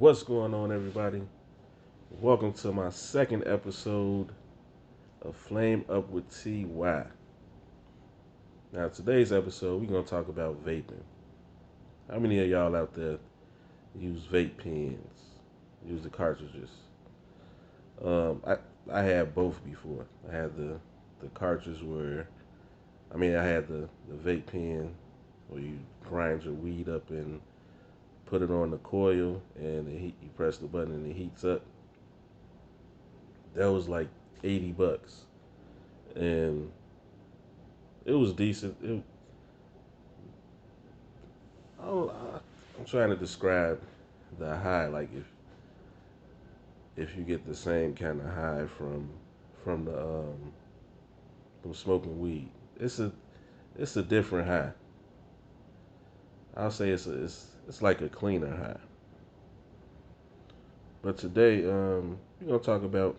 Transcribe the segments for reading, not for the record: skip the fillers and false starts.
What's going on, everybody? Welcome to my second episode of Flame Up with TY. Now, today's episode, we're going to talk about vaping. How many of y'all out there use vape pens, use the cartridges? Um, I, I had both before. I had the cartridge I had the vape pen where you grind your weed up and put it on the coil and you press the button and it heats up. That was like $80, and it was decent. I'm trying to describe the high, like if you get the same kind of high from the from smoking weed. It's a different high. I'll say it's like a cleaner high. But today, we're gonna talk about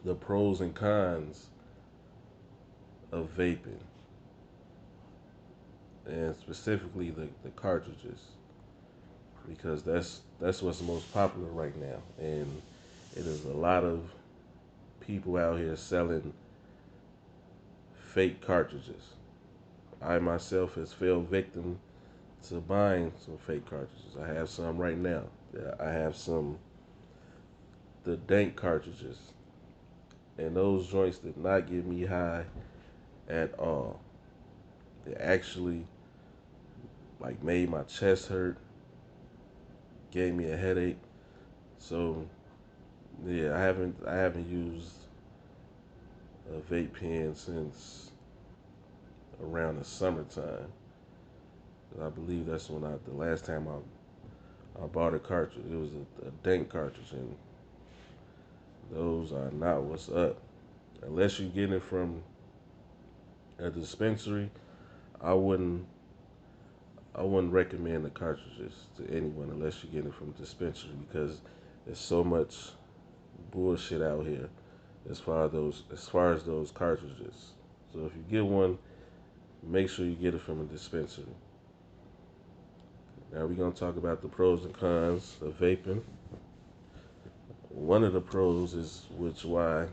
the pros and cons of vaping, and specifically the cartridges, because that's what's most popular right now, and it is a lot of people out here selling fake cartridges. I myself has fell victim to buying some fake cartridges. I have some right now. Yeah, I have some the dank cartridges, and those joints did not get me high at all. It actually like made my chest hurt, gave me a headache. So yeah, I haven't used a vape pen since around the summertime. I believe that's when the last time I bought a cartridge. It was a dank cartridge, and those are not what's up. Unless you get it from a dispensary, I wouldn't I wouldn't recommend the cartridges to anyone unless you get it from a dispensary, because there's so much bullshit out here as far as those cartridges. So if you get one, make sure you get it from a dispensary. Now we're gonna talk about the pros and cons of vaping. One of the pros is which why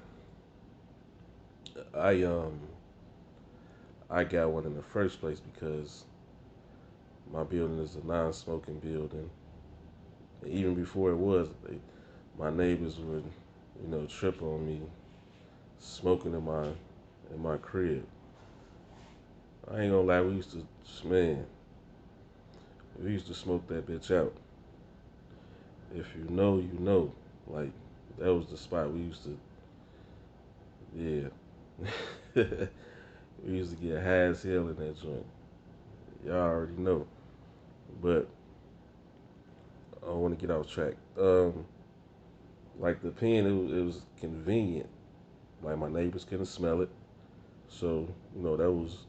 I um I got one in the first place, because my building is a non-smoking building. And even before it was, my neighbors would, trip on me smoking in my crib. I ain't gonna lie, we used to smoke that bitch out. If you know, you know. Like, that was the spot we used to, yeah. We used to get high as hell in that joint. Y'all already know. But I don't want to get off track. Like the pen, it was convenient. Like my neighbors couldn't smell it, so that was.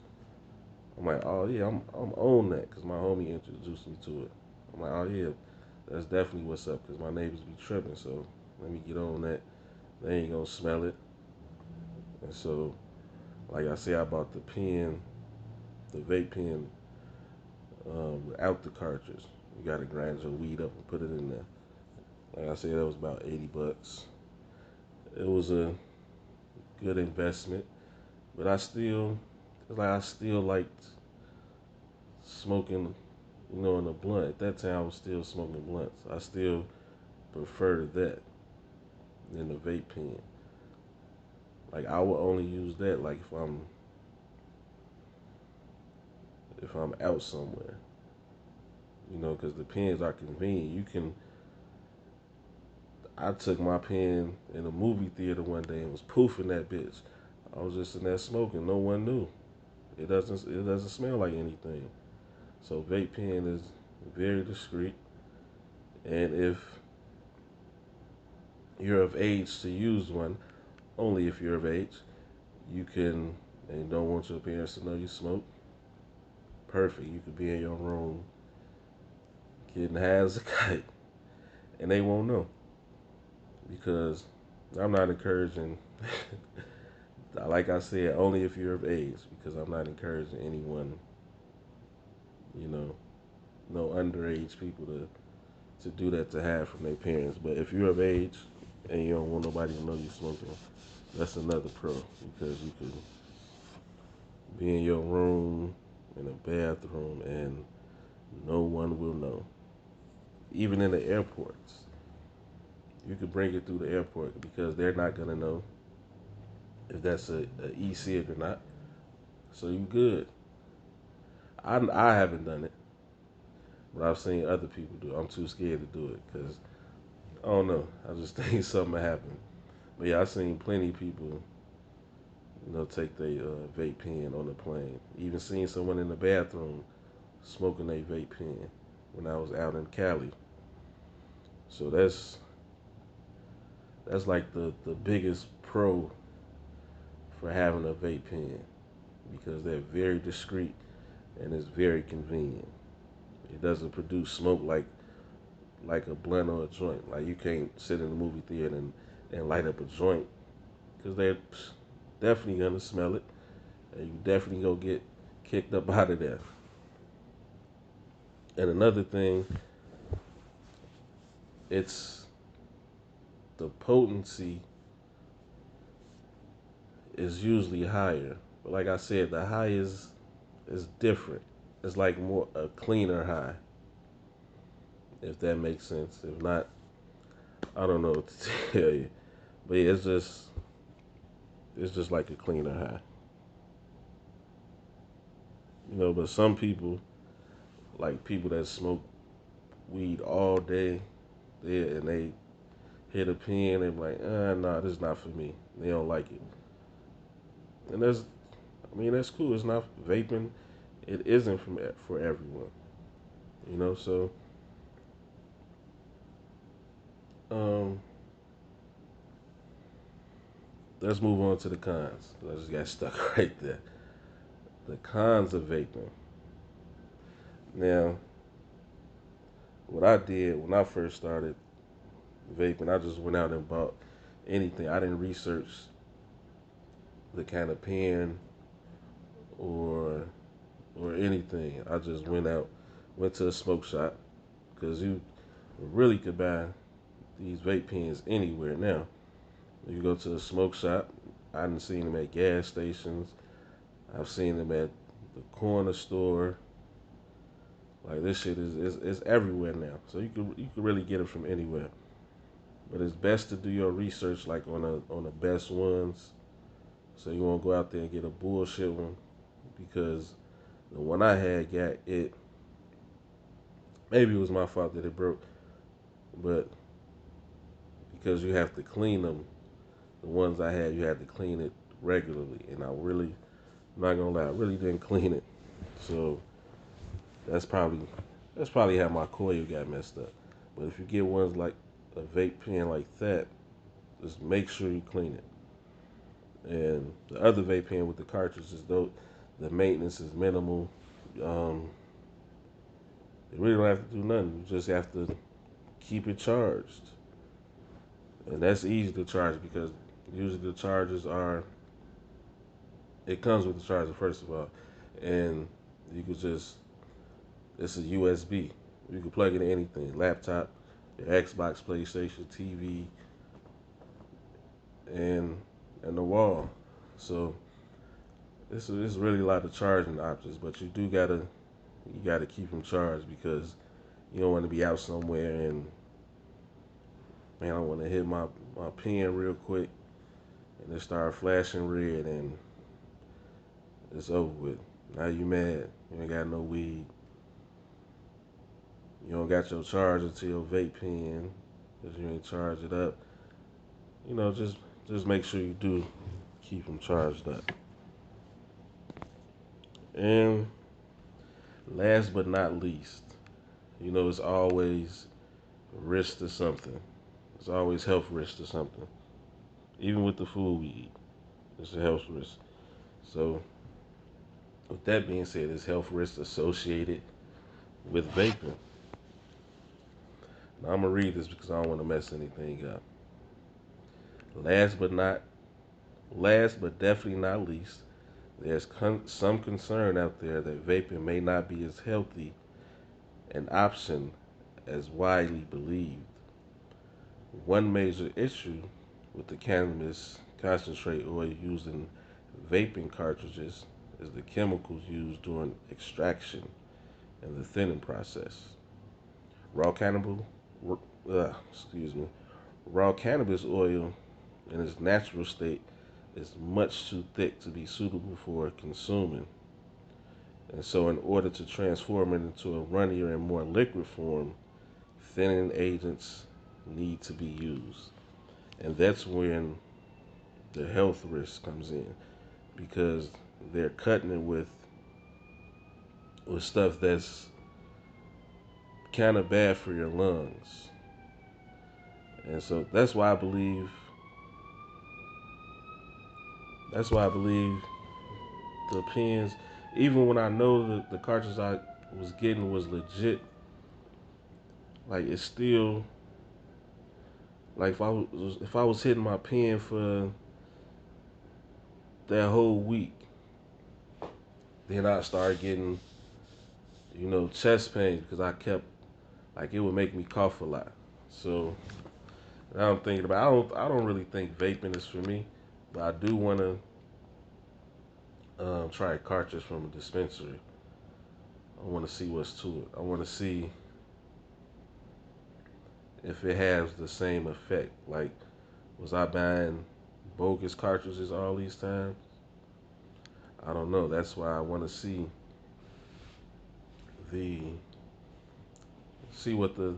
I'm like, oh yeah, I'm on that, because my homie introduced me to it. I'm like, oh yeah, that's definitely what's up, because my neighbors be tripping, so let me get on that. They ain't gonna smell it, and so like I say, I bought the pen, the vape pen, without the cartridge. You gotta grind your weed up and put it in there. Like I said, that was about $80. It was a good investment, but I still liked smoking, in a blunt. At that time, I was still smoking blunts. I still preferred that than the vape pen. Like, I would only use that like if I'm out somewhere, because the pens are convenient. I took my pen in a movie theater one day and was poofing that bitch. I was just in there smoking. No one knew. It doesn't smell like anything. So vape pen is very discreet, and if you're of age to use one, only if you're of age, you can, and you don't want your parents to know you smoke. Perfect. You could be in your room getting high as a kite, and they won't know, because I'm not encouraging. Like I said, only if you're of age, because I'm not encouraging anyone, you know, no underage people to to do that to hide from their parents. But if you're of age and you don't want nobody to know you're smoking, that's another pro because you can be in your room, in a bathroom, and no one will know. Even in the airports, you could bring it through the airport because they're not gonna know if that's a e-cig or not. So you good. I haven't done it, but I've seen other people do it. I'm too scared to do it because I don't know. I just think something will happen. But yeah, I've seen plenty of people, take their vape pen on the plane. Even seen someone in the bathroom smoking a vape pen when I was out in Cali. So that's like the biggest pro for having a vape pen because they're very discreet and it's very convenient. It doesn't produce smoke like a blunt or a joint. Like you can't sit in the movie theater and light up a joint because they're definitely gonna smell it and you definitely gonna get kicked up out of there. And another thing, it's the potency is usually higher. But like I said, the high is different. It's like more a cleaner high, if that makes sense. If not, I don't know what to tell you. But yeah, it's just like a cleaner high. But some people, like people that smoke weed all day, and they hit a pen, they're like, nah, this is not for me. They don't like it. And that's cool. It's not vaping. It isn't for everyone. So um, let's move on to the cons. I just got stuck right there. The cons of vaping. Now, what I did when I first started vaping, I just went out and bought anything. I didn't research the kind of pen or anything. I just went to a smoke shop because you really could buy these vape pens anywhere now. You go to a smoke shop. I've seen them at gas stations. I've seen them at the corner store. Like this shit is everywhere now. So you can really get it from anywhere. But it's best to do your research like on the best ones. So you won't go out there and get a bullshit one because the one I had got it. Maybe it was my fault that it broke, but because you have to clean them, the ones I had you had to clean it regularly, and I'm not gonna lie, I really didn't clean it. So that's probably that's probably how my coil got messed up. But if you get ones like a vape pen like that, just make sure you clean it. And the other vape pen with the cartridges, though, the maintenance is minimal. Um, you really don't have to do nothing. You just have to keep it charged, and that's easy to charge because usually the chargers are. It comes with the charger first of all, and you could just it's a USB. You can plug it in anything, laptop, your Xbox, PlayStation, TV, and the wall. So this is really a lot of charging options, but you gotta keep them charged because you don't want to be out somewhere and man, I want to hit my pen real quick and it start flashing red and it's over with. Now you mad. You ain't got no weed. You don't got your charger to your vape pen because you ain't charged it up. Just make sure you do keep them charged up. And last but not least, it's always risk to something. It's always health risk to something. Even with the food we eat, it's a health risk. So, with that being said, there's health risks associated with vaping. Now, I'm gonna read this because I don't want to mess anything up. Last but not, last but definitely not least, there's some concern out there that vaping may not be as healthy an option as widely believed. One major issue with the cannabis concentrate oil used in vaping cartridges is the chemicals used during extraction and the thinning process. Raw cannabis, excuse me, raw cannabis oil in its natural state is much too thick to be suitable for consuming. And so, in order to transform it into a runnier and more liquid form, thinning agents need to be used. And that's when the health risk comes in because they're cutting it with stuff that's kind of bad for your lungs. And so that's why I believe the pens, even when I know that the cartridge I was getting was legit, like it's still like if I was hitting my pen for that whole week, then I started getting chest pain because I kept like it would make me cough a lot. So now I'm thinking about I don't really think vaping is for me, but I do want to try a cartridge from a dispensary. I want to see what's to it. I want to see if it has the same effect. Like, was I buying bogus cartridges all these times? I don't know. That's why I want to the see what the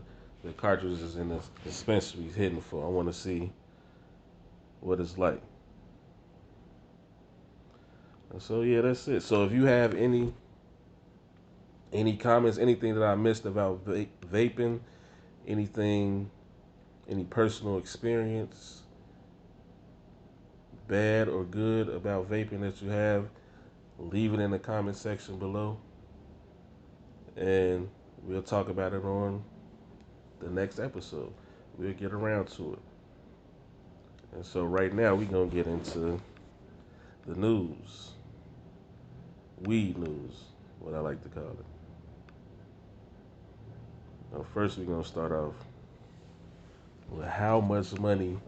cartridges in the dispensary is hitting for. I want to see what it's like. And so yeah, that's it. So if you have any comments, anything that I missed about vaping, anything, any personal experience, bad or good about vaping that you have, leave it in the comment section below, and we'll talk about it on the next episode. We'll get around to it. And so right now we're gonna get into the news, weed news, what I like to call it. Now first we're gonna start off with how much money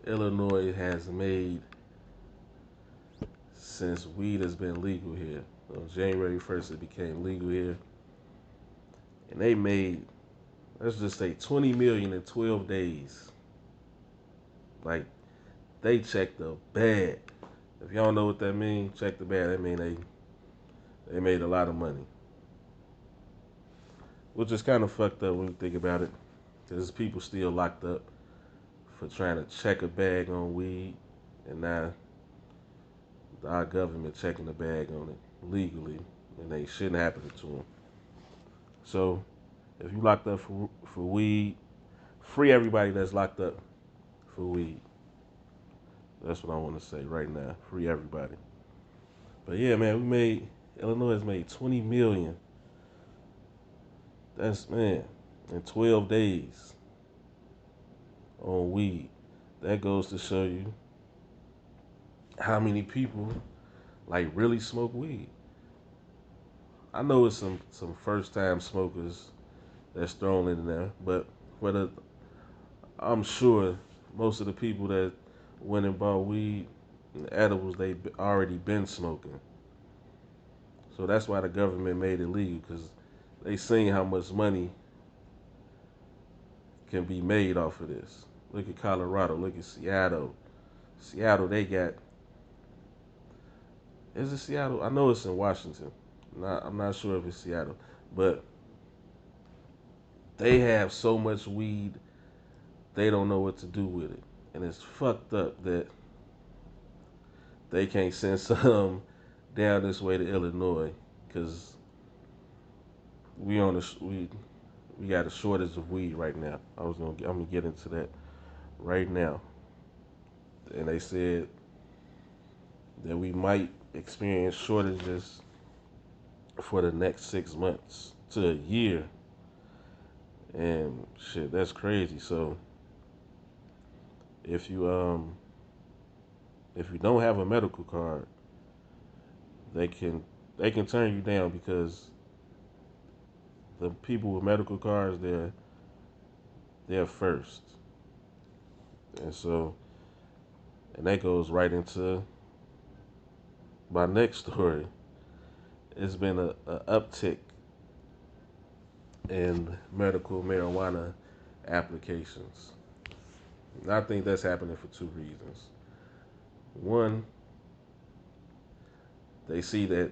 Illinois has made since weed has been legal here. On January 1st, it became legal here, and they made, let's just say, 20 million in 12 days. Like, they checked the bag. If y'all know what that means, check the bag. That mean they made a lot of money, which is kind of fucked up when you think about it, because there's people still locked up for trying to check a bag on weed, and now our government checking the bag on it legally, and they shouldn't happen to them. So, if you locked up for weed, free everybody that's locked up for weed. That's what I want to say right now. Free everybody. But yeah, man, Illinois has made 20 million. That's, man, in 12 days on weed. That goes to show you how many people like really smoke weed. I know it's some first time smokers that's thrown in there, but for the I'm sure most of the people that went and bought weed and edibles, they already been smoking. So that's why the government made it legal, because they seen how much money can be made off of this. Look at Colorado. Look at Seattle. Seattle, they got. Is it Seattle? I know it's in Washington. I'm not sure if it's Seattle, but they have so much weed, they don't know what to do with it, and it's fucked up that they can't send some down this way to Illinois, because we got a shortage of weed right now. I'm gonna get into that right now, and they said that we might experience shortages for the next 6 months to a year, and shit, that's crazy. So if you if you don't have a medical card, they can turn you down because the people with medical cards, they're first, and so and that goes right into my next story. It's been a uptick in medical marijuana applications. And I think that's happening for two reasons. One, they see that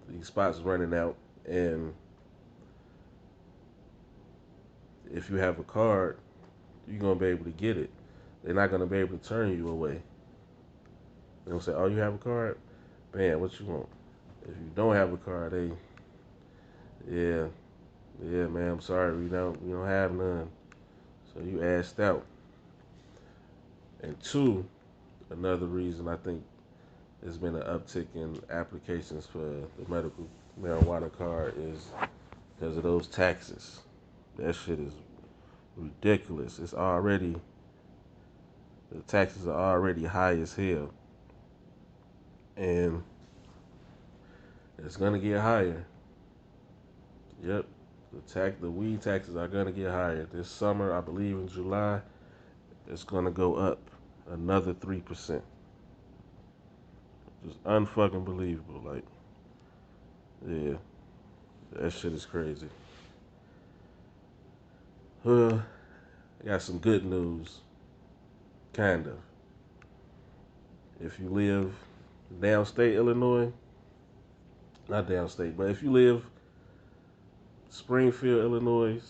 these spots running out, and if you have a card, you're gonna be able to get it. They're not gonna be able to turn you away. They'll say, "Oh, you have a card? Bam, what you want?" If you don't have a card, yeah, yeah, man, I'm sorry, we don't have none. So you asked out. And two, another reason I think there's been an uptick in applications for the medical marijuana card is because of those taxes. That shit is ridiculous. The taxes are already high as hell, and it's gonna get higher. Yep, the weed taxes are gonna get higher this summer. I believe in July, it's gonna go up another 3%. Just unfucking believable. Like, yeah, that shit is crazy. I got some good news, kind of. If you live downstate Illinois, not downstate, but if you live Springfield, Illinois,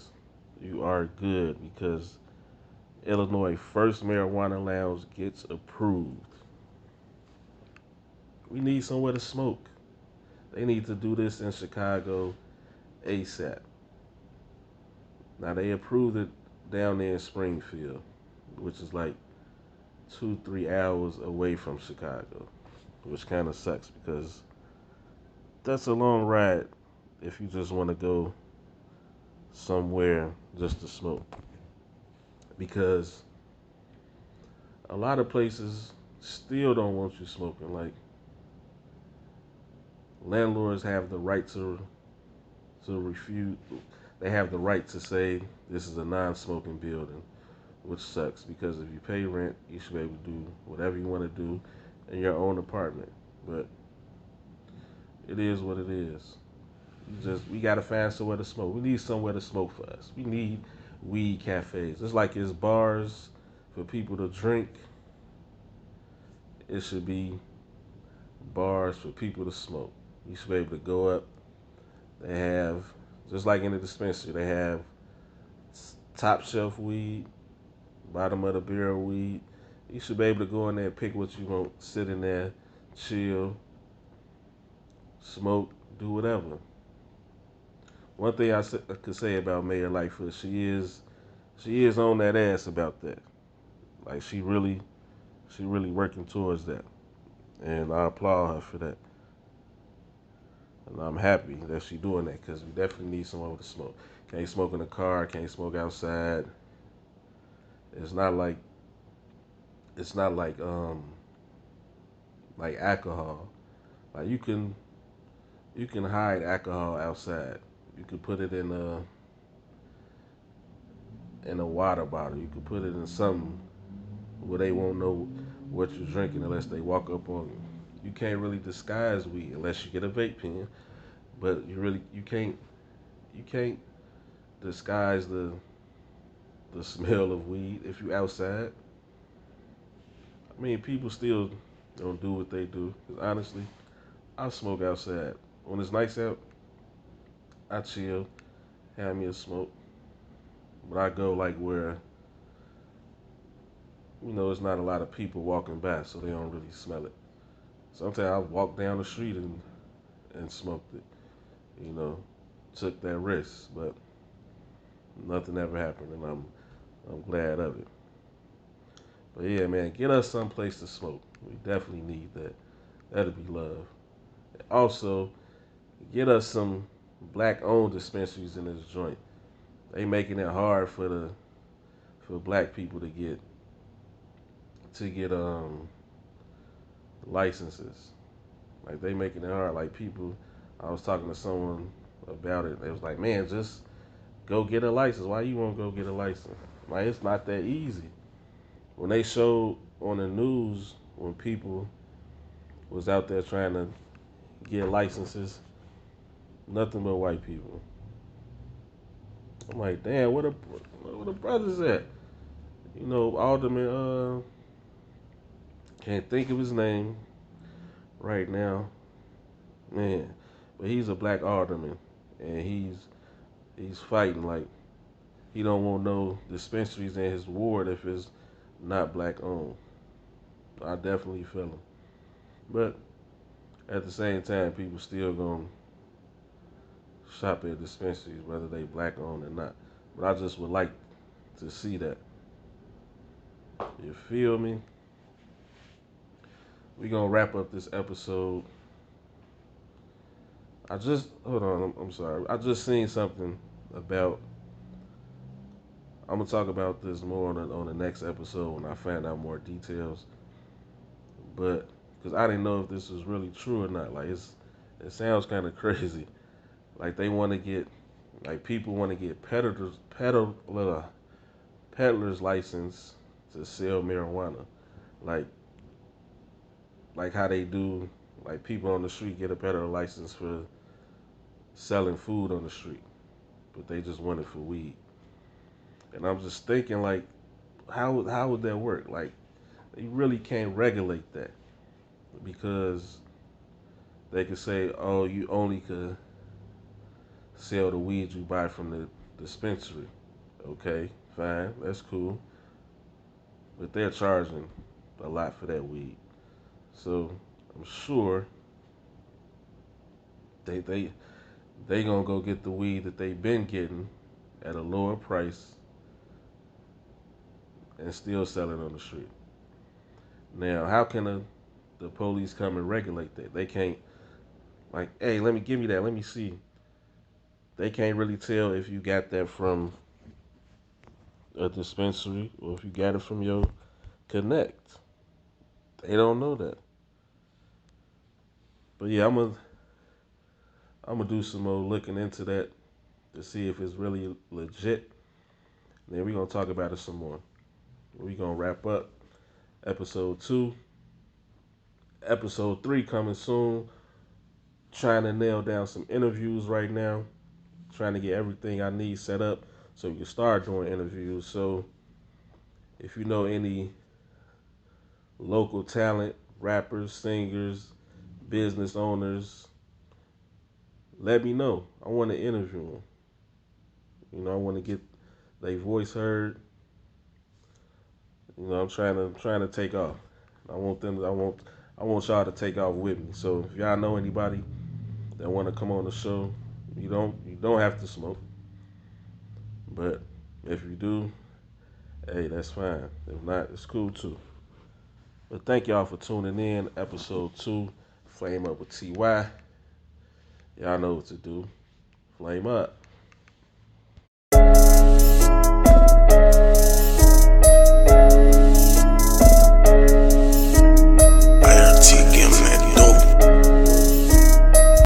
you are good because Illinois first marijuana lounge gets approved. We need somewhere to smoke. They need to do this in Chicago ASAP. Now they approved it down there in Springfield, which is like 2, 3 hours away from Chicago, which kind of sucks because that's a long ride if you just want to go somewhere just to smoke. Because a lot of places still don't want you smoking. Like, landlords have the right to refuse. They have the right to say this is a non-smoking building, which sucks because if you pay rent, you should be able to do whatever you want to do in your own apartment. But it is what it is. We gotta find somewhere to smoke. We need somewhere to smoke for us. We need weed cafes. It's like it's bars for people to drink. It should be bars for people to smoke. You should be able to go up. They have, just like in the dispensary, they have top shelf weed, bottom of the barrel weed. You should be able to go in there and pick what you want, sit in there, chill, smoke, do whatever. One thing I could say about Mayor Lightfoot, she is on that ass about that. Like she really working towards that, and I applaud her for that. And I'm happy that she doing that because we definitely need someone to smoke. Can't smoke in the car, can't smoke outside. It's not like like alcohol. Like you can hide alcohol outside. You can put it in a water bottle. You can put it in something where they won't know what you're drinking unless they walk up on you. You can't really disguise weed unless you get a vape pen, but you can't disguise the smell of weed if you outside. I mean, people still don't do what they do. 'Cause honestly, I smoke outside. When it's nice out, I chill, have me a smoke. But I go like where it's not a lot of people walking by, so they don't really smell it. Sometimes I walk down the street and smoked it. You know, took that risk, but nothing ever happened, and I'm glad of it. But yeah, man, get us someplace to smoke. We definitely need that. That'd be love. Also, get us some black-owned dispensaries in this joint. They making it hard for black people to get licenses. Like they making it hard. Like people, I was talking to someone about it. They was like, man, just go get a license. Why you won't go get a license? Like, it's not that easy. When they showed on the news when people was out there trying to get licenses, nothing but white people. I'm like, damn, where the brothers at? You know, Alderman, can't think of his name right now, man. But he's a black alderman, and he's fighting like he don't want no dispensaries in his ward if it's not black owned. I definitely feel him, but at the same time, people still gonna shop at dispensaries whether they black owned or not. But I just would like to see that. You feel me? We gonna wrap up this episode. I just hold on. I'm sorry. I just seen something about. I'm gonna talk about this more on the next episode when I find out more details. But because I didn't know if this was really true or not. Like it sounds kind of crazy. Like they want to get, like people want to get peddler's license to sell marijuana. Like like how they do. Like people on the street get a peddler license for selling food on the street, but they just want it for weed. And I'm just thinking like, how would that work? Like you really can't regulate that because they could say, oh, you only could sell the weed you buy from the dispensary. Okay, fine, that's cool. But they're charging a lot for that weed. So I'm sure they they they gonna go get the weed that they've been getting at a lower price and still sell it on the street. Now, how can the police come and regulate that? They can't like, hey, let me give me that. Let me see. They can't really tell if you got that from a dispensary or if you got it from your connect. They don't know that. But yeah, I'm gonna do some more looking into that to see if it's really legit. Then we're gonna talk about it some more. We're gonna wrap up episode 2. Episode 3 coming soon. Trying to nail down some interviews right now. Trying to get everything I need set up so we can start doing interviews. So if you know any local talent, rappers, singers, business owners, let me know. I want to interview them. You know, I want to get their voice heard. You know, I'm trying to take off. I want y'all to take off with me. So if y'all know anybody that want to come on the show, you don't have to smoke, but if you do, hey, that's fine. If not, it's cool too. But thank y'all for tuning in. Episode 2, Flame Up with TY. Y'all know what to do. Flame up.